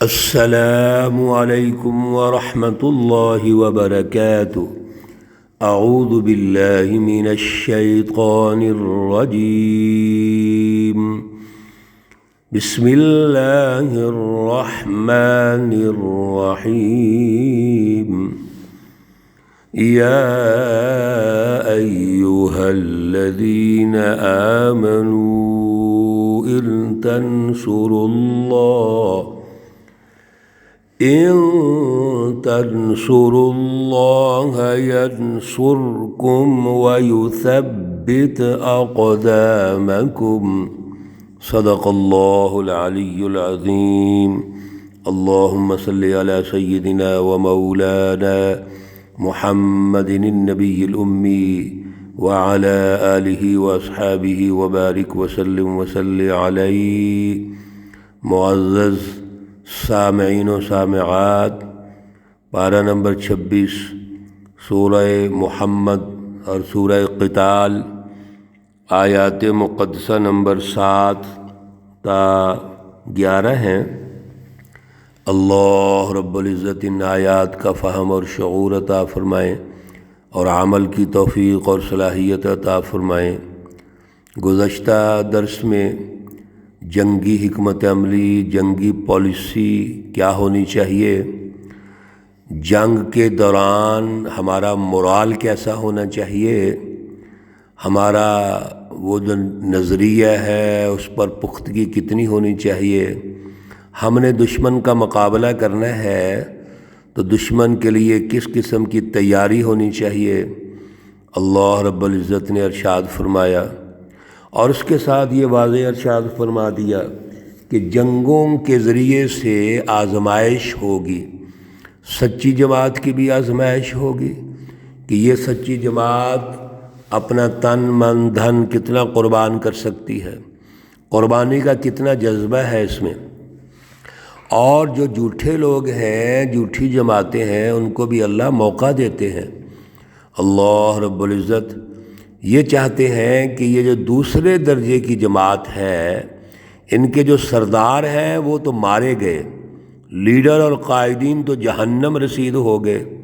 السلام علیکم ورحمۃ اللہ وبرکاتہ۔ اعوذ باللہ من الشیطان الرجیم، بسم اللہ الرحمن الرحیم۔ یا ایہا الذین آمنوا ان تنصروا اللہ ینصرکم ویثبت اقدامکم۔ صدق اللہ العلی العظیم۔ اللہم صلی علی سیدنا و مولانا محمد النبی الامی وعلی آلہ واصحابہ وبارک وسلم وصلی علیہ۔ معزز سامعین و سامعات، پارہ نمبر 26 سورہ محمد اور سورہ قتال، آیات مقدسہ نمبر 7 تا 11 ہیں۔ اللہ رب العزت ان آیات کا فہم اور شعور عطا فرمائیں اور عمل کی توفیق اور صلاحیت عطا فرمائیں۔ گزشتہ درس میں جنگی حکمت عملی، جنگی پالیسی کیا ہونی چاہیے، جنگ کے دوران ہمارا مورال کیسا ہونا چاہیے، ہمارا وہ جو نظریہ ہے اس پر پختگی کتنی ہونی چاہیے، ہم نے دشمن کا مقابلہ کرنا ہے تو دشمن کے لیے کس قسم کی تیاری ہونی چاہیے۔ اللہ رب العزت نے ارشاد فرمایا اور اس کے ساتھ یہ واضح ارشاد فرما دیا کہ جنگوں کے ذریعے سے آزمائش ہوگی، سچی جماعت کی بھی آزمائش ہوگی کہ یہ سچی جماعت اپنا تن من دھن کتنا قربان کر سکتی ہے، قربانی کا کتنا جذبہ ہے اس میں۔ اور جو جھوٹے لوگ ہیں، جھوٹی جماعتیں ہیں، ان کو بھی اللہ موقع دیتے ہیں۔ اللہ رب العزت یہ چاہتے ہیں کہ یہ جو دوسرے درجے کی جماعت ہے، ان کے جو سردار ہیں وہ تو مارے گئے، لیڈر اور قائدین تو جہنم رسید ہو گئے،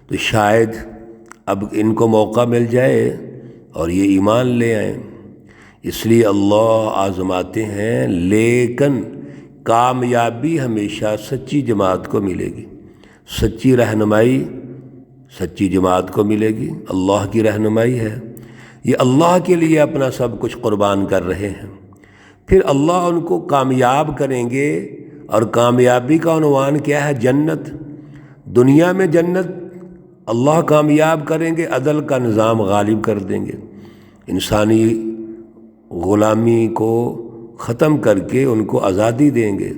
تو شاید اب ان کو موقع مل جائے اور یہ ایمان لے آئیں۔ اس لیے اللہ آزماتے ہیں، لیکن کامیابی ہمیشہ سچی جماعت کو ملے گی، سچی رہنمائی سچی جماعت کو ملے گی۔ اللہ کی رہنمائی ہے، یہ اللہ کے لیے اپنا سب کچھ قربان کر رہے ہیں، پھر اللہ ان کو کامیاب کریں گے۔ اور کامیابی کا عنوان کیا ہے؟ جنت۔ دنیا میں جنت اللہ کامیاب کریں گے، عدل کا نظام غالب کر دیں گے، انسانی غلامی کو ختم کر کے ان کو آزادی دیں گے،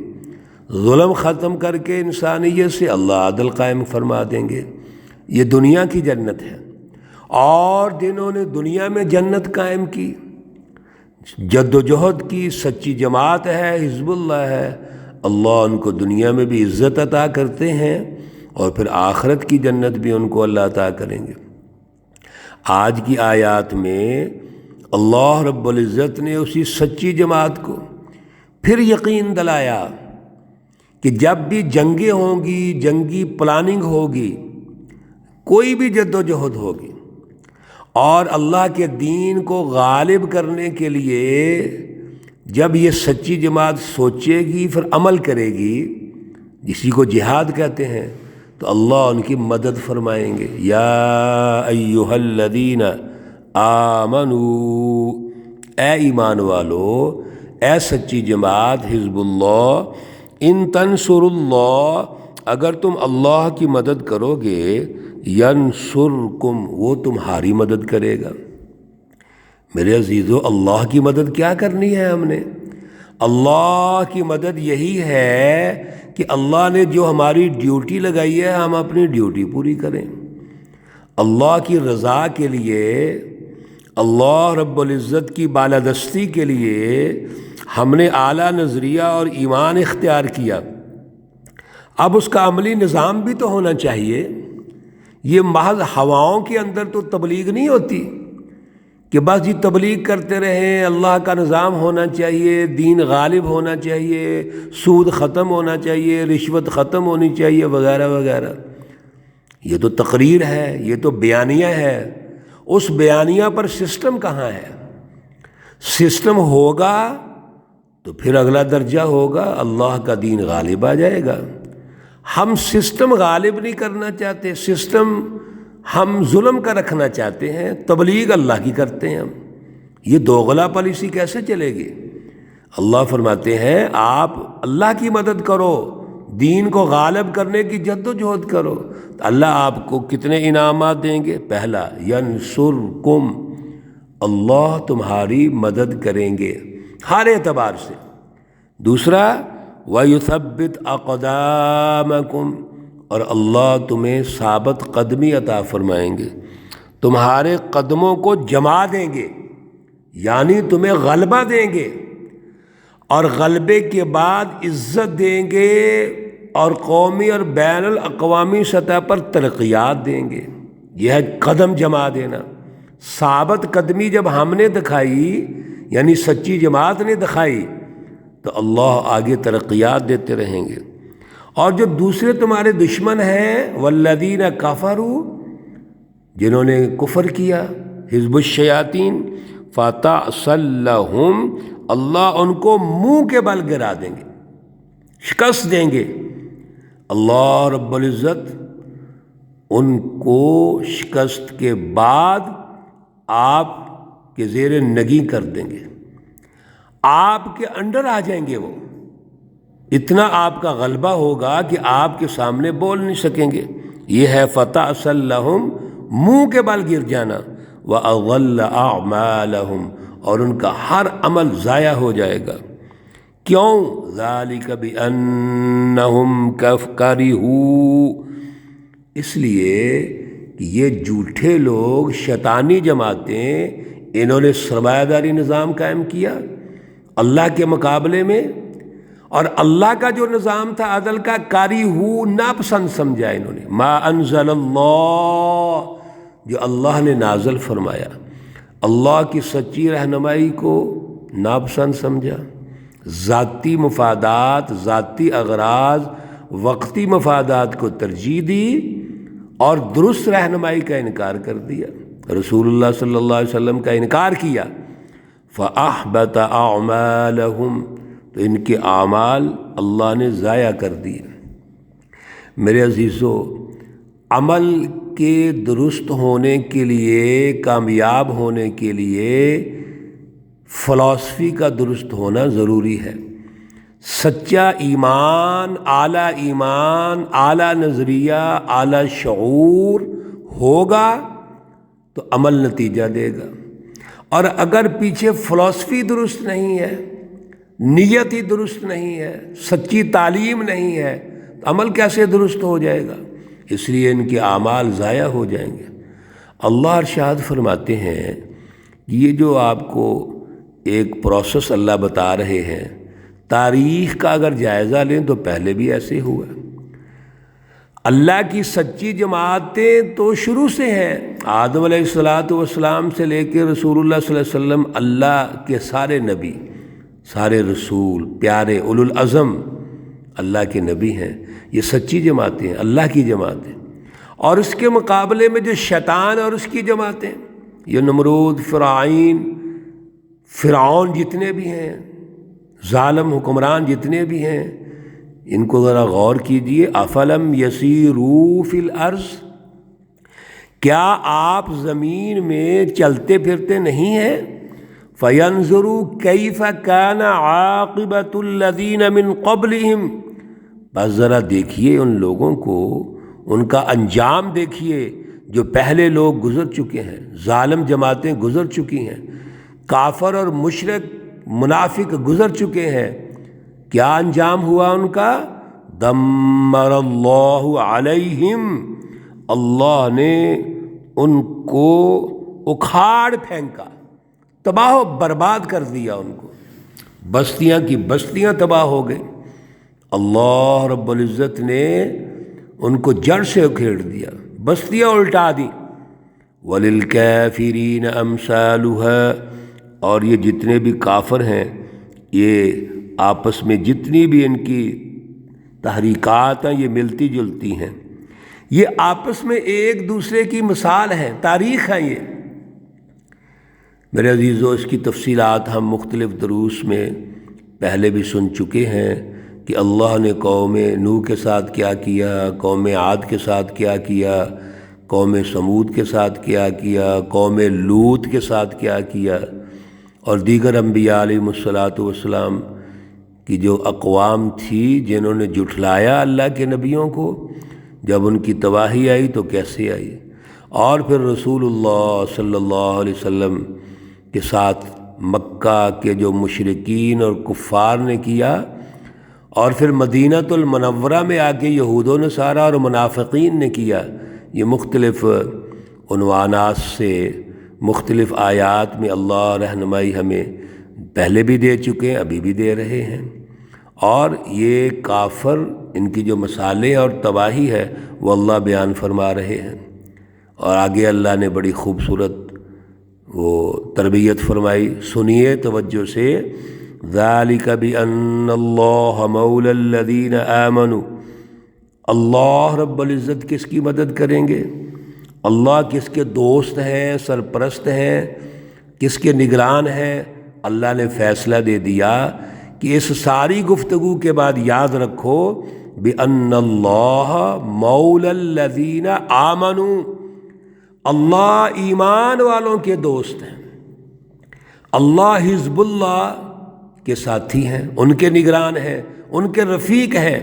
ظلم ختم کر کے انسانیت سے اللہ عدل قائم فرما دیں گے۔ یہ دنیا کی جنت ہے۔ اور جنہوں نے دنیا میں جنت قائم کی، جد و جہد کی، سچی جماعت ہے، حزب اللہ ہے، اللہ ان کو دنیا میں بھی عزت عطا کرتے ہیں اور پھر آخرت کی جنت بھی ان کو اللہ عطا کریں گے۔ آج کی آیات میں اللہ رب العزت نے اسی سچی جماعت کو پھر یقین دلایا کہ جب بھی جنگیں ہوں گی، جنگی پلاننگ ہوگی، کوئی بھی جد و جہد ہوگی، اور اللہ کے دین کو غالب کرنے کے لیے جب یہ سچی جماعت سوچے گی پھر عمل کرے گی، جسی کو جہاد کہتے ہیں، تو اللہ ان کی مدد فرمائیں گے۔ یا ایہا الذین آمنوا، اے ایمان والو، اے سچی جماعت حزب اللہ، ان تنصروا اللہ، اگر تم اللہ کی مدد کرو گے، ینصرکم، وہ تمہاری مدد کرے گا۔ میرے عزیزو، اللہ کی مدد کیا کرنی ہے ہم نے؟ اللہ کی مدد یہی ہے کہ اللہ نے جو ہماری ڈیوٹی لگائی ہے ہم اپنی ڈیوٹی پوری کریں۔ اللہ کی رضا کے لیے، اللہ رب العزت کی بالادستی کے لیے ہم نے اعلیٰ نظریہ اور ایمان اختیار کیا۔ اب اس کا عملی نظام بھی تو ہونا چاہیے۔ یہ محض ہواؤں کے اندر تو تبلیغ نہیں ہوتی کہ بس یہ تبلیغ کرتے رہیں، اللہ کا نظام ہونا چاہیے، دین غالب ہونا چاہیے، سود ختم ہونا چاہیے، رشوت ختم ہونی چاہیے، وغیرہ وغیرہ۔ یہ تو تقریر ہے، یہ تو بیانیہ ہے۔ اس بیانیہ پر سسٹم کہاں ہے؟ سسٹم ہوگا تو پھر اگلا درجہ ہوگا، اللہ کا دین غالب آ جائے گا۔ ہم سسٹم غالب نہیں کرنا چاہتے، سسٹم ہم ظلم کا رکھنا چاہتے ہیں، تبلیغ اللہ کی کرتے ہیں ہم۔ یہ دوغلا پالیسی کیسے چلے گی؟ اللہ فرماتے ہیں آپ اللہ کی مدد کرو، دین کو غالب کرنے کی جد و جہد کرو، تو اللہ آپ کو کتنے انعامات دیں گے؟ پہلا، ینصرکم، اللہ تمہاری مدد کریں گے ہر اعتبار سے۔ دوسرا، وَيُثَبِّتْ أَقْدَامَكُمْ، اور اللہ تمہیں ثابت قدمی عطا فرمائیں گے، تمہارے قدموں کو جما دیں گے، یعنی تمہیں غلبہ دیں گے، اور غلبے کے بعد عزت دیں گے، اور قومی اور بین الاقوامی سطح پر ترقیات دیں گے۔ یہ ہے قدم جما دینا۔ ثابت قدمی جب ہم نے دکھائی، یعنی سچی جماعت نے دکھائی، تو اللہ آگے ترقیات دیتے رہیں گے۔ اور جو دوسرے تمہارے دشمن ہیں، والذین کفروا، جنہوں نے کفر کیا، حزب الشیاطین، فتعصل لہم، اللہ ان کو منہ کے بل گرا دیں گے، شکست دیں گے۔ اللہ رب العزت ان کو شکست کے بعد آپ کے زیر نگیں کر دیں گے، آپ کے انڈر آ جائیں گے، وہ اتنا آپ کا غلبہ ہوگا کہ آپ کے سامنے بول نہیں سکیں گے۔ یہ ہے فتعصل لہم، منہ کے بل گر جانا، وَأَضَلَّ أَعْمَالَهُمْ، اور ان کا ہر عمل ضائع ہو جائے گا۔ کیوں؟ ذَلِكَ بِأَنَّهُمْ كَرِهُوا، اس لیے کہ یہ جھوٹے لوگ، شیطانی جماعتیں، انہوں نے سرمایہ داری نظام قائم کیا اللہ کے مقابلے میں، اور اللہ کا جو نظام تھا عدل کا، کَرِهُوا، ناپسند سمجھا انہوں نے، ما انزل اللہ، جو اللہ نے نازل فرمایا، اللہ کی سچی رہنمائی کو ناپسند سمجھا، ذاتی مفادات، ذاتی اغراض، وقتی مفادات کو ترجیح دی، اور درست رہنمائی کا انکار کر دیا، رسول اللہ صلی اللہ علیہ وسلم کا انکار کیا۔ فَأَحْبَطَ أَعْمَالَهُمْ، تو ان کے اعمال اللہ نے ضائع کر دیے۔ میرے عزیزو، عمل کے درست ہونے کے لیے، کامیاب ہونے کے لیے فلسفی کا درست ہونا ضروری ہے۔ سچا ایمان، اعلیٰ نظریہ، اعلیٰ شعور ہوگا تو عمل نتیجہ دے گا، اور اگر پیچھے فلسفی درست نہیں ہے، نیت ہی درست نہیں ہے، سچی تعلیم نہیں ہے، تو عمل کیسے درست ہو جائے گا؟ اس لیے ان کے اعمال ضائع ہو جائیں گے۔ اللہ ارشاد فرماتے ہیں، یہ جو آپ کو ایک پروسیس اللہ بتا رہے ہیں، تاریخ کا اگر جائزہ لیں تو پہلے بھی ایسے ہوا۔ اللہ کی سچی جماعتیں تو شروع سے ہیں، آدم علیہ السلام سے لے کے رسول اللہ صلی اللہ علیہ وسلم، اللہ کے سارے نبی، سارے رسول، پیارے اولو العزم اللہ کے نبی ہیں، یہ سچی جماعتیں ہیں، اللہ کی جماعتیں۔ اور اس کے مقابلے میں جو شیطان اور اس کی جماعتیں، یہ نمرود، فرعون جتنے بھی ہیں، ظالم حکمران جتنے بھی ہیں، ان کو ذرا غور کیجئے۔ افلم یسیروا فی الارض، کیا آپ زمین میں چلتے پھرتے نہیں ہیں؟ فینظروا کیف کان عاقبۃ الذین من قبلہم، بس ذرا دیکھیے ان لوگوں کو، ان کا انجام دیکھیے جو پہلے لوگ گزر چکے ہیں، ظالم جماعتیں گزر چکی ہیں، کافر اور مشرک منافق گزر چکے ہیں، کیا انجام ہوا ان کا؟ دمر اللہ علیہم، اللہ نے ان کو اکھاڑ پھینکا، تباہ و برباد کر دیا ان کو، بستیاں کی بستیاں تباہ ہو گئی، اللہ رب العزت نے ان کو جڑ سے اکھیڑ دیا، بستیاں الٹا دی۔ وَلِلْكَافِرِينَ أَمْثَالُهَا، اور یہ جتنے بھی کافر ہیں یہ آپس میں جتنی بھی ان کی تحریکات ہیں یہ ملتی جلتی ہیں، یہ آپس میں ایک دوسرے کی مثال ہیں، تاریخ ہے یہ۔ میرے عزیزو، اس کی تفصیلات ہم مختلف دروس میں پہلے بھی سن چکے ہیں کہ اللہ نے قوم نوح کے ساتھ کیا کیا، قوم عاد کے ساتھ کیا کیا، قوم سمود کے ساتھ کیا کیا، قوم لوط کے ساتھ کیا کیا، اور دیگر انبیاء علیہ السلام کی جو اقوام تھی جنہوں نے جھٹلایا اللہ کے نبیوں کو، جب ان کی تباہی آئی تو کیسے آئی، اور پھر رسول اللہ صلی اللہ علیہ وسلم کے ساتھ مکہ کے جو مشرکین اور کفار نے کیا، اور پھر مدینۃ المنورہ میں آ کے یہود و نصارہ اور منافقین نے کیا۔ یہ مختلف عنوانات سے مختلف آیات میں اللہ رہنمائی ہمیں پہلے بھی دے چکے ہیں، ابھی بھی دے رہے ہیں، اور یہ کافر ان کی جو مثالیں اور تباہی ہے وہ اللہ بیان فرما رہے ہیں۔ اور آگے اللہ نے بڑی خوبصورت وہ تربیت فرمائی، سنیے توجہ سے، ذَلِكَ بِأَنَّ اللَّهَ مَوْلَى الَّذِينَ آمَنُوا، اللہ رب العزت کس کی مدد کریں گے؟ اللہ کس کے دوست ہیں، سرپرست ہیں، کس کے نگران ہیں؟ اللہ نے فیصلہ دے دیا کہ اس ساری گفتگو کے بعد یاد رکھو بِأَنَّ اللَّهَ مَوْلَى الَّذِينَ آمَنُوا، اللہ ایمان والوں کے دوست ہیں، اللہ حزب اللہ کے ساتھی ہیں، ان کے نگران ہیں، ان کے رفیق ہیں،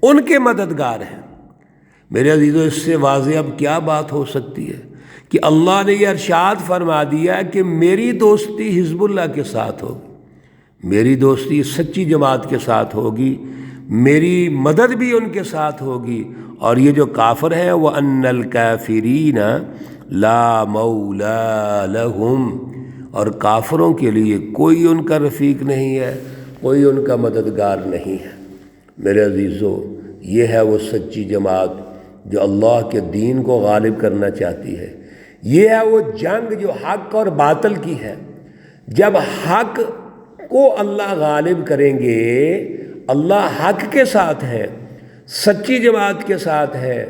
ان کے مددگار ہیں۔ میرے عزیزو، اس سے واضح اب کیا بات ہو سکتی ہے کہ اللہ نے یہ ارشاد فرما دیا کہ میری دوستی حزب اللہ کے ساتھ ہوگی، میری دوستی سچی جماعت کے ساتھ ہوگی، میری مدد بھی ان کے ساتھ ہوگی، اور یہ جو کافر ہیں وہ ان الکافرین لا مولا لہم، اور کافروں کے لیے کوئی ان کا رفیق نہیں ہے، کوئی ان کا مددگار نہیں ہے۔ میرے عزیزو، یہ ہے وہ سچی جماعت جو اللہ کے دین کو غالب کرنا چاہتی ہے، یہ ہے وہ جنگ جو حق اور باطل کی ہے۔ جب حق کو اللہ غالب کریں گے، اللہ حق کے ساتھ ہے، سچی جماعت کے ساتھ ہے،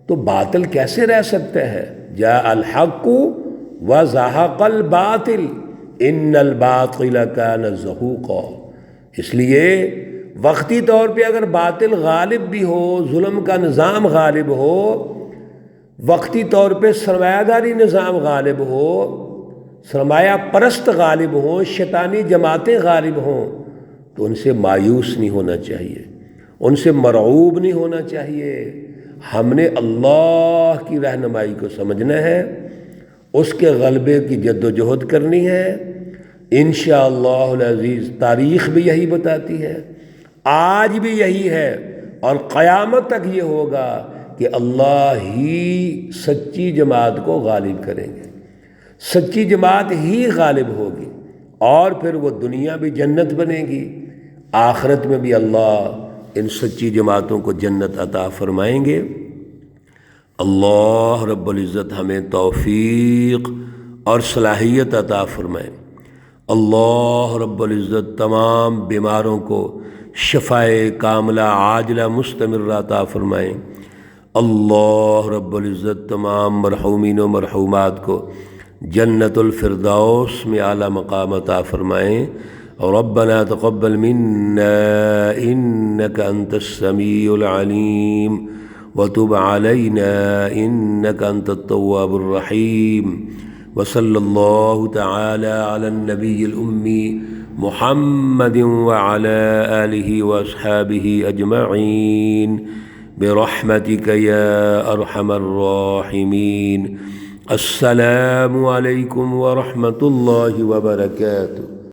تو باطل کیسے رہ سکتا ہے؟ جاء الحق وزہق الباطل ان الباطل کان زہوقا۔ اس لیے وقتی طور پہ اگر باطل غالب بھی ہو، ظلم کا نظام غالب ہو، وقتی طور پہ سرمایہ داری نظام غالب ہو، سرمایہ پرست غالب ہوں، شیطانی جماعتیں غالب ہوں، تو ان سے مایوس نہیں ہونا چاہیے، ان سے مرعوب نہیں ہونا چاہیے۔ ہم نے اللہ کی رہنمائی کو سمجھنا ہے، اس کے غلبے کی جد و جہد کرنی ہے۔ انشاءاللہ العزیز تاریخ بھی یہی بتاتی ہے، آج بھی یہی ہے، اور قیامت تک یہ ہوگا کہ اللہ ہی سچی جماعت کو غالب کریں گے، سچی جماعت ہی غالب ہوگی، اور پھر وہ دنیا بھی جنت بنے گی، آخرت میں بھی اللہ ان سچی جماعتوں کو جنت عطا فرمائیں گے۔ اللہ رب العزت ہمیں توفیق اور صلاحیت عطا فرمائے۔ اللہ رب العزت تمام بیماروں کو شفائے کاملہ عاجلہ مستمرہ عطا فرمائیں۔ اللہ رب العزت تمام مرحومین و مرحومات کو جنت الفردوس میں اعلیٰ مقام عطا فرمائیں۔ ربنا تقبل منا انك انت السميع العليم وتب علينا انك انت التواب الرحيم، وصلى الله تعالى على النبي الأمي محمد وعلى آله وأصحابه أجمعين برحمتك يا أرحم الراحمين۔ السلام علیکم ورحمۃ اللہ وبرکاتہ۔